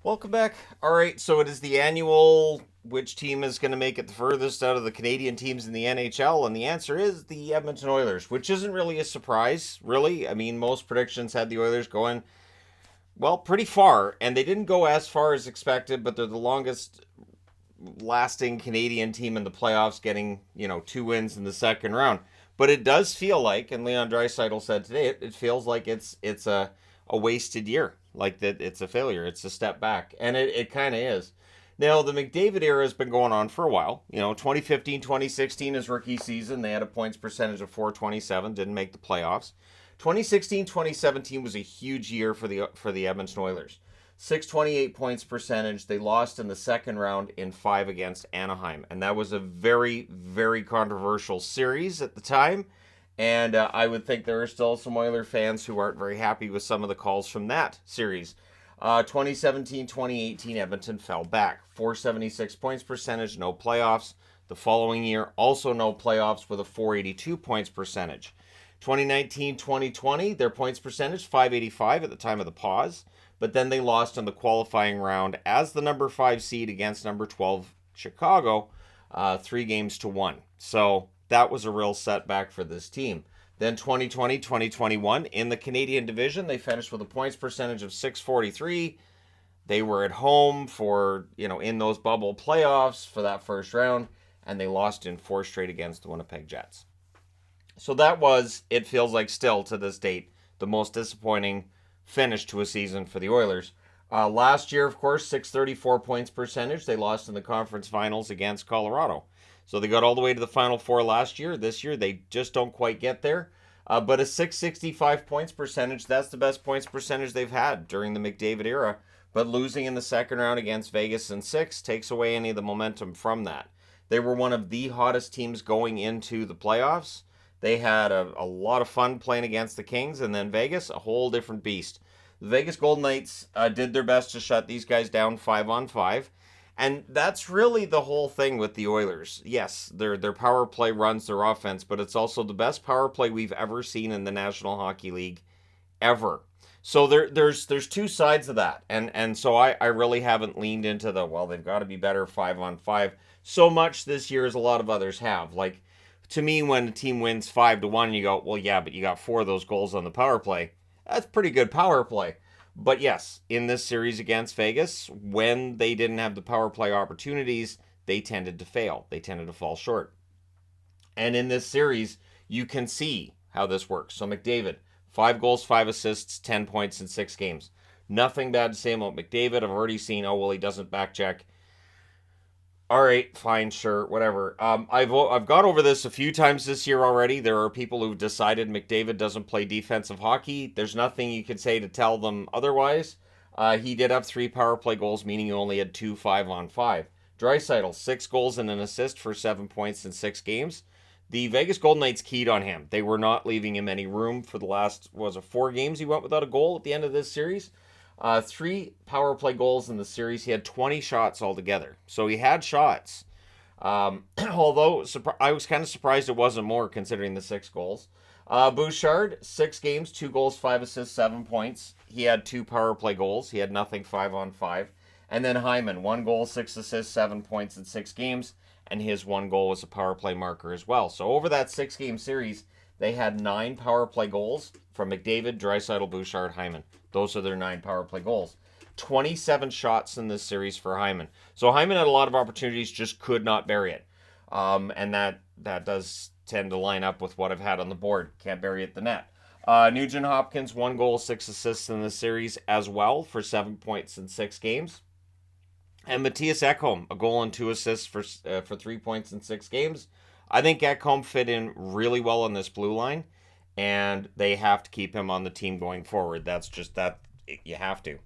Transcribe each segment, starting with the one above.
Welcome back. All right, so it is the annual which team is going to make it the furthest out of the Canadian teams in the NHL, and the answer is the Edmonton Oilers, which isn't really a surprise, really. I mean, most predictions had the Oilers going, well, pretty far, and they didn't go as far as expected, but they're the longest lasting Canadian team in the playoffs, getting, two wins in the second round. But it does feel like, and Leon Draisaitl said today, it feels like it's a wasted year, like that it's a failure, it's a step back, and it kind of is. Now, the McDavid era has been going on for a while. 2015, 2016 is rookie season. They had a points percentage of 427, didn't make the playoffs. 2016, 2017 was a huge year for the Edmonton Oilers. 628 points percentage. They lost in the second round in 5 against Anaheim. And that was a very, very controversial series at the time. And I would think there are still some Oiler fans who aren't very happy with some of the calls from that series. 2017, 2018, Edmonton fell back. 476 points percentage, no playoffs. The following year, also no playoffs with a 482 points percentage. 2019, 2020, their points percentage, 585 at the time of the pause. But then they lost in the qualifying round as the number 5 seed against number 12 Chicago, 3-1. So that was a real setback for this team. Then 2020, 2021, in the Canadian division, they finished with a points percentage of 643. They were at home for, in those bubble playoffs for that first round, and they lost in 4 straight against the Winnipeg Jets. So that was, it feels like still to this date, the most disappointing finish to a season for the Oilers. Last year, of course, 634 points percentage. They lost in the conference finals against Colorado. So they got all the way to the Final Four last year. This year, they just don't quite get there. But a 665 points percentage, that's the best points percentage they've had during the McDavid era. But losing in the second round against Vegas in 6 takes away any of the momentum from that. They were one of the hottest teams going into the playoffs. They had a lot of fun playing against the Kings, and then Vegas, a whole different beast. The Vegas Golden Knights did their best to shut these guys down 5-on-5. And that's really the whole thing with the Oilers. Yes, their power play runs their offense, but it's also the best power play we've ever seen in the National Hockey League ever. So there's two sides of that. And so I really haven't leaned into they've got to be better 5-on-5 so much this year as a lot of others have. Like, to me, when a team wins 5-1, you go, well, yeah, but you got 4 of those goals on the power play. That's pretty good power play. But yes, in this series against Vegas, when they didn't have the power play opportunities, they tended to fail. They tended to fall short. And in this series, you can see how this works. So McDavid, 5 goals, 5 assists, 10 points in 6 games. Nothing bad to say about McDavid. I've already seen, he doesn't back check. All right, fine, sure, whatever. I've gone over this a few times this year already. There are people who've decided McDavid doesn't play defensive hockey. There's nothing you could say to tell them otherwise. He did have 3 power play goals, meaning he only had 2 5-on-5. Draisaitl, 6 goals and an assist for 7 points in 6 games. The Vegas Golden Knights keyed on him. They were not leaving him any room for the last, 4 games he went without a goal at the end of this series. 3 power play goals in the series. He had 20 shots altogether. So he had shots. Although I was kind of surprised it wasn't more considering the 6 goals. Bouchard, 6 games, 2 goals, 5 assists, 7 points. He had 2 power play goals. He had nothing 5-on-5. And then Hyman, 1 goal, 6 assists, 7 points in 6 games. And his 1 goal was a power play marker as well. So over that 6-game series, they had 9 power play goals from McDavid, Draisaitl, Bouchard, Hyman. Those are their 9 power play goals. 27 shots in this series for Hyman. So Hyman had a lot of opportunities, just could not bury it. And that does tend to line up with what I've had on the board. Can't bury it the net. Nugent Hopkins, 1 goal, 6 assists in this series as well for 7 points in 6 games. And Matthias Ekholm, a goal and 2 assists for 3 points in 6 games. I think Ekholm fit in really well on this blue line, and they have to keep him on the team going forward. That's just that. You have to.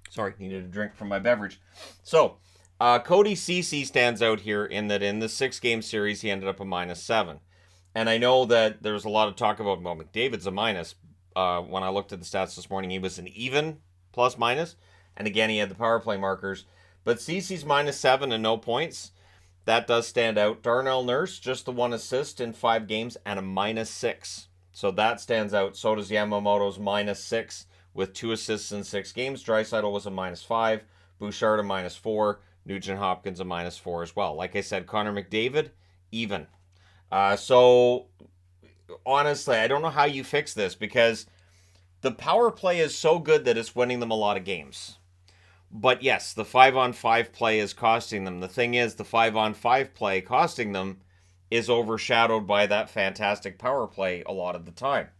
Sorry, needed a drink from my beverage. So, Cody Ceci stands out here in that in the 6-game series, he ended up a -7. And I know that there's a lot of talk about, McDavid's a minus. When I looked at the stats this morning, he was an even plus minus. And again, he had the power play markers. But Ceci's -7 and no points. That does stand out. Darnell Nurse, just the 1 assist in 5 games and a -6. So that stands out. So does Yamamoto's -6 with 2 assists in 6 games. Draisaitl was a -5, Bouchard a -4, Nugent Hopkins a -4 as well. Like I said, Connor McDavid, even. So honestly, I don't know how you fix this because the power play is so good that it's winning them a lot of games. But yes, the 5-on-5 play is costing them. The thing is, the 5-on-5 play costing them is overshadowed by that fantastic power play a lot of the time.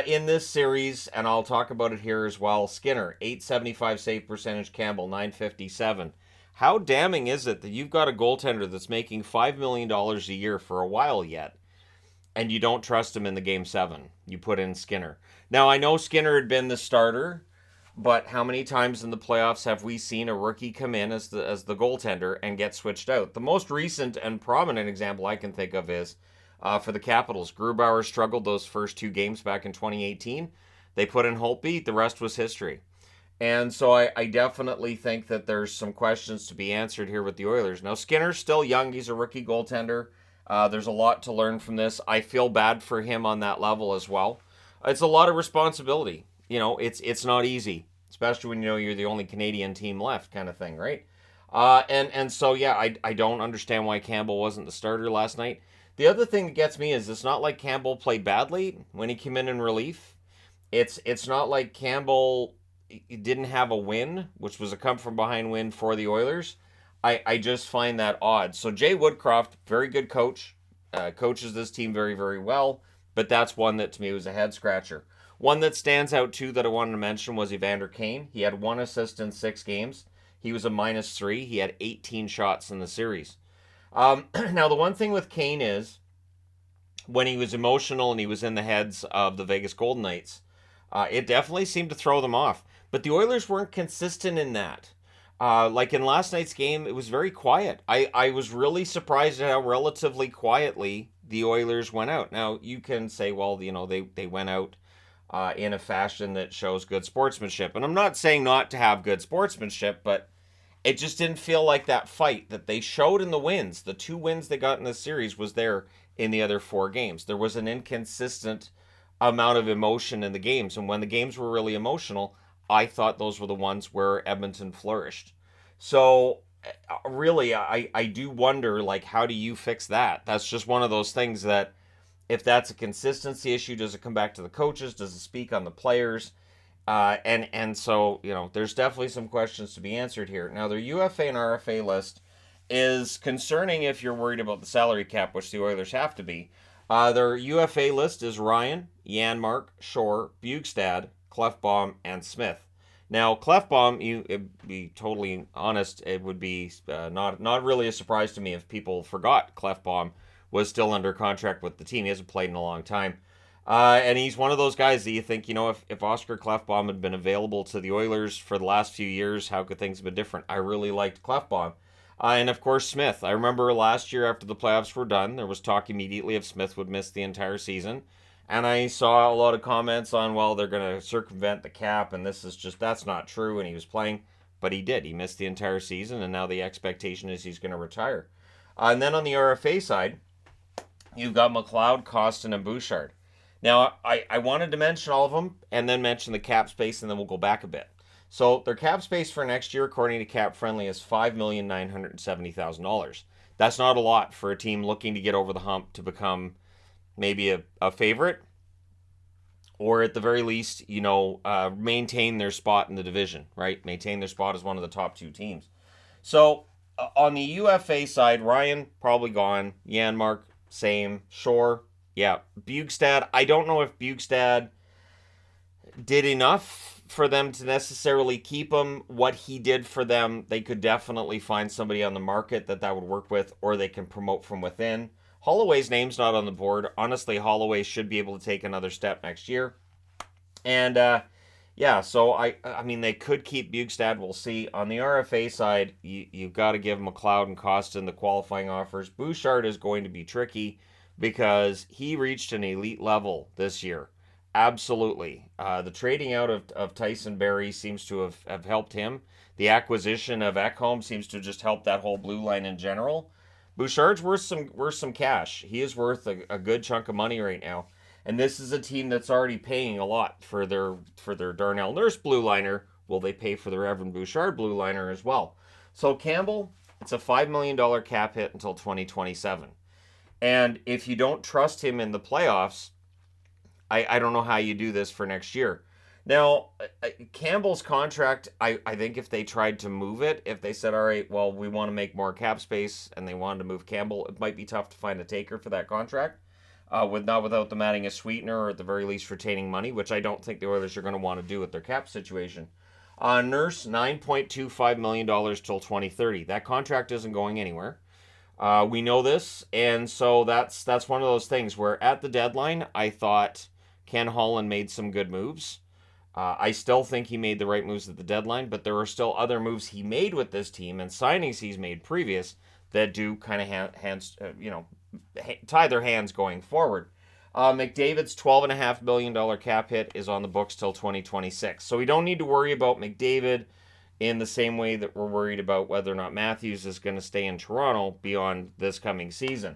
In this series, and I'll talk about it here as well, Skinner, 875 save percentage, Campbell, 957. How damning is it that you've got a goaltender that's making $5 million a year for a while yet, and you don't trust him in the Game 7? You put in Skinner. Now, I know Skinner had been the starter, but how many times in the playoffs have we seen a rookie come in as the goaltender and get switched out? The most recent and prominent example I can think of is for the Capitals. Grubauer struggled those first 2 games back in 2018. They put in Holtby. The rest was history. And so I definitely think that there's some questions to be answered here with the Oilers. Now, Skinner's still young. He's a rookie goaltender. There's a lot to learn from this. I feel bad for him on that level as well. It's a lot of responsibility. It's not easy, especially when you're the only Canadian team left, kind of thing, right? And so yeah, I don't understand why Campbell wasn't the starter last night. The other thing that gets me is it's not like Campbell played badly when he came in relief. It's not like Campbell didn't have a win, which was a come from behind win for the Oilers. I just find that odd. So Jay Woodcroft, very good coach, coaches this team very, very well, but that's one that to me was a head scratcher. One that stands out too that I wanted to mention was Evander Kane. He had 1 assist in 6 games. He was a -3. He had 18 shots in the series. Now, the one thing with Kane is when he was emotional and he was in the heads of the Vegas Golden Knights, it definitely seemed to throw them off. But the Oilers weren't consistent in that. Like in last night's game, it was very quiet. I was really surprised at how relatively quietly the Oilers went out. Now, you can say, well, they went out in a fashion that shows good sportsmanship. And I'm not saying not to have good sportsmanship, but it just didn't feel like that fight that they showed in the wins. The 2 wins they got in this series was there in the other 4 games. There was an inconsistent amount of emotion in the games. And when the games were really emotional, I thought those were the ones where Edmonton flourished. So really, I do wonder, like, how do you fix that? That's just one of those things that if that's a consistency issue, does it come back to the coaches? Does it speak on the players? And so, there's definitely some questions to be answered here. Now, their UFA and RFA list is concerning if you're worried about the salary cap, which the Oilers have to be. Their UFA list is Ryan, Janmark, Shore, Bugstad, Clefbaum, and Smith. Now, Clefbaum, to be totally honest, it would be not really a surprise to me if people forgot Clefbaum was still under contract with the team. He hasn't played in a long time. And he's one of those guys that you think, if Oscar Clefbaum had been available to the Oilers for the last few years, how could things have been different? I really liked Clefbaum. And of course, Smith. I remember last year after the playoffs were done, there was talk immediately if Smith would miss the entire season. And I saw a lot of comments on, well, they're going to circumvent the cap, and that's not true. And he was playing, but he did. He missed the entire season, and now the expectation is he's going to retire. And then on the RFA side, you've got McLeod, Costin, and Bouchard. Now, I wanted to mention all of them and then mention the cap space, and then we'll go back a bit. So their cap space for next year, according to Cap Friendly, is $5,970,000. That's not a lot for a team looking to get over the hump to become maybe a favorite, or at the very least, maintain their spot in the division, right? Maintain their spot as one of the top 2 teams. So on the UFA side, Ryan, probably gone. Janmark, same. Shore, yeah. Bugstad, I don't know if Bugstad did enough for them to necessarily keep him. What he did for them, they could definitely find somebody on the market that would work with, or they can promote from within. Holloway's name's not on the board. Honestly, Holloway should be able to take another step next year. And, so I mean, they could keep Bugstad. We'll see. On the RFA side, you've got to give McLeod and Costin the qualifying offers. Bouchard is going to be tricky because he reached an elite level this year. Absolutely. The trading out of Tyson Barrie seems to have helped him. The acquisition of Ekholm seems to just help that whole blue line in general. Bouchard's worth some cash. He is worth a good chunk of money right now. And this is a team that's already paying a lot for their Darnell Nurse blue liner. Will they pay for their Evan Bouchard blue liner as well? So Campbell, it's a $5 million cap hit until 2027. And if you don't trust him in the playoffs, I don't know how you do this for next year. Now, Campbell's contract, I think if they tried to move it, if they said, all right, well, we want to make more cap space and they wanted to move Campbell, it might be tough to find a taker for that contract. Without them adding a sweetener or at the very least retaining money, which I don't think the Oilers are going to want to do with their cap situation. Nurse, $9.25 million till 2030. That contract isn't going anywhere. We know this, and so that's one of those things where at the deadline, I thought Ken Holland made some good moves. I still think he made the right moves at the deadline, but there are still other moves he made with this team and signings he's made previous that do kind of tie their hands going forward. McDavid's $12.5 million cap hit is on the books till 2026. So we don't need to worry about McDavid in the same way that we're worried about whether or not Matthews is going to stay in Toronto beyond this coming season.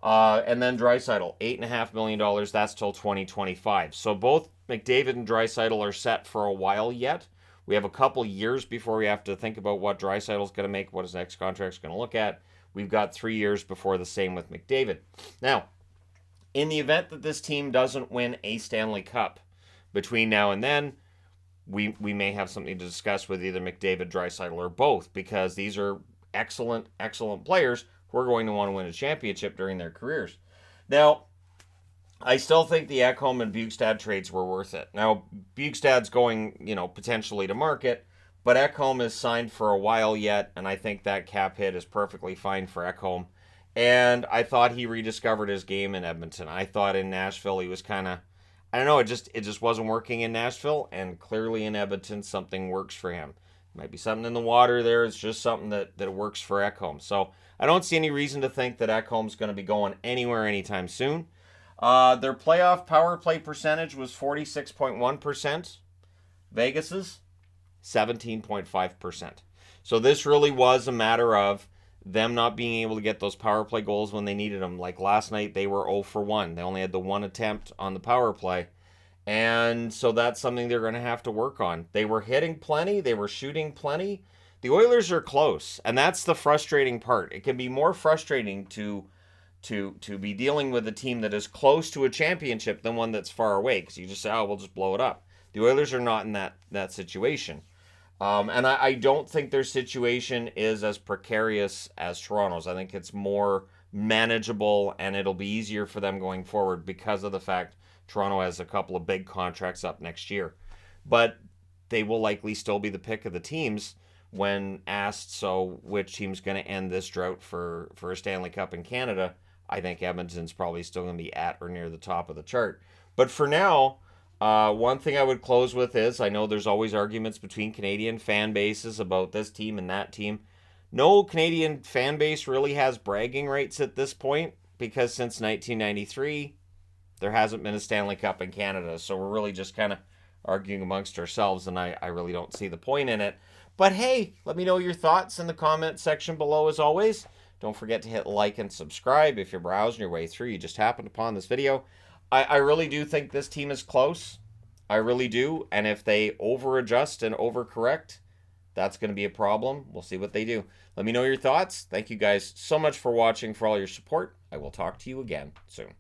And then Draisaitl, $8.5 million, that's till 2025. So both McDavid and Draisaitl are set for a while yet. We have a couple years before we have to think about what Draisaitl's going to make, what his next contract's going to look at. We've got 3 years before the same with McDavid. Now, in the event that this team doesn't win a Stanley Cup between now and then, we may have something to discuss with either McDavid, Draisaitl, or both, because these are excellent players who are going to want to win a championship during their careers. Now, I still think the Ekholm and Bjugstad trades were worth it. Now, Bjugstad's going, potentially to market, but Ekholm is signed for a while yet, and I think that cap hit is perfectly fine for Ekholm. And I thought he rediscovered his game in Edmonton. I thought in Nashville he was kind of, I don't know, it just wasn't working in Nashville, and clearly in Edmonton something works for him. Might be something in the water there. It's just something that works for Ekholm. So I don't see any reason to think that Ekholm's going to be going anywhere anytime soon. Their playoff power play percentage was 46.1%. Vegas's 17.5%. So this really was a matter of them not being able to get those power play goals when they needed them. Like last night, they were 0 for 1. They only had the one attempt on the power play. And so that's something they're going to have to work on. They were hitting plenty. They were shooting plenty. The Oilers are close, and that's the frustrating part. It can be more frustrating to be dealing with a team that is close to a championship than one that's far away, because you just say, oh, we'll just blow it up. The Oilers are not in that situation. And I don't think their situation is as precarious as Toronto's. I think it's more manageable, and it'll be easier for them going forward because of the fact Toronto has a couple of big contracts up next year. But they will likely still be the pick of the teams when asked, so which team's going to end this drought for a Stanley Cup in Canada. I think Edmonton's probably still going to be at or near the top of the chart. But for now, one thing I would close with is, I know there's always arguments between Canadian fan bases about this team and that team. No Canadian fan base really has bragging rights at this point, because since 1993, there hasn't been a Stanley Cup in Canada. So we're really just kind of arguing amongst ourselves, and I really don't see the point in it. But hey, let me know your thoughts in the comment section below as always. Don't forget to hit like and subscribe if you're browsing your way through. You just happened upon this video. I really do think this team is close. I really do. And if they over-adjust and overcorrect, that's going to be a problem. We'll see what they do. Let me know your thoughts. Thank you guys so much for watching, for all your support. I will talk to you again soon.